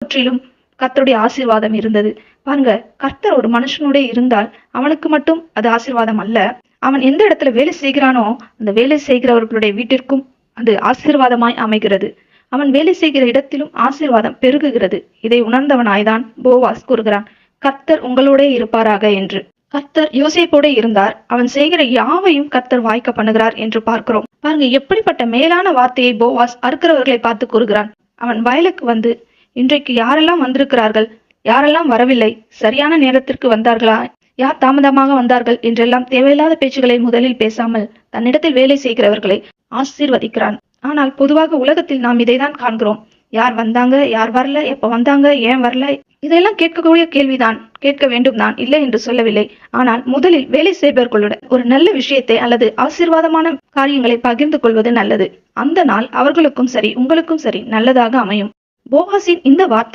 சுற்றிலும் கர்த்தருடைய ஆசீர்வாதம் இருந்தது. பாருங்க, கர்த்தர் ஒரு மனுஷனோட இருந்தால் அவனுக்கு மட்டும் அது ஆசீர்வாதம் அல்ல, அவன் எந்த இடத்துல வேலை செய்கிறானோ அந்த வேலை செய்கிறவர்களுடைய வீட்டிற்கும் அது ஆசீர்வாதமாய் அமைகிறது. அவன் வேலை செய்கிற இடத்திலும் ஆசீர்வாதம் பெருகுகிறது. இதை உணர்ந்தவனாய்தான் போவாஸ் கூறுகிறான், கர்த்தர் உங்களோட இருப்பாராக என்று. கர்த்தர் யோசேப்போட இருந்தார், அவன் செய்கிற யாவையும் கர்த்தர் வாய்க்க பண்ணுகிறார் என்று பார்க்கிறோம். பாருங்க, எப்படிப்பட்ட மேலான வார்த்தையை போவாஸ் அறுக்கிறவர்களை பார்த்து கூறுகிறான். அவன் வயலுக்கு வந்து, இன்றைக்கு யாரெல்லாம் வந்திருக்கிறார்கள், யாரெல்லாம் வரவில்லை, சரியான நேரத்திற்கு வந்தார்களா, யார் தாமதமாக வந்தார்கள் என்றெல்லாம் தேவையில்லாத பேச்சுகளை முதலில் பேசாமல் தன்னிடத்தில் வேலை செய்கிறவர்களை ஆசீர்வதிக்கிறான். ஆனால் பொதுவாக உலகத்தில் நாம் இதைதான் காண்கிறோம். யார் வந்தாங்க, யார் வரல, எப்ப வந்தாங்க, ஏன் வரல, இதெல்லாம் கேட்கக்கூடிய கேள்விதான், கேட்க வேண்டும் தான், இல்லை என்று சொல்லவில்லை. ஆனால் முதலில் வேலை செய்பவர்களுடன் ஒரு நல்ல விஷயத்தை அல்லது ஆசீர்வாதமான காரியங்களை பகிர்ந்து கொள்வது நல்லது. அந்த நாள் அவர்களுக்கும் சரி உங்களுக்கும் சரி நல்லதாக அமையும். போவாசின் இந்த வார்த்தை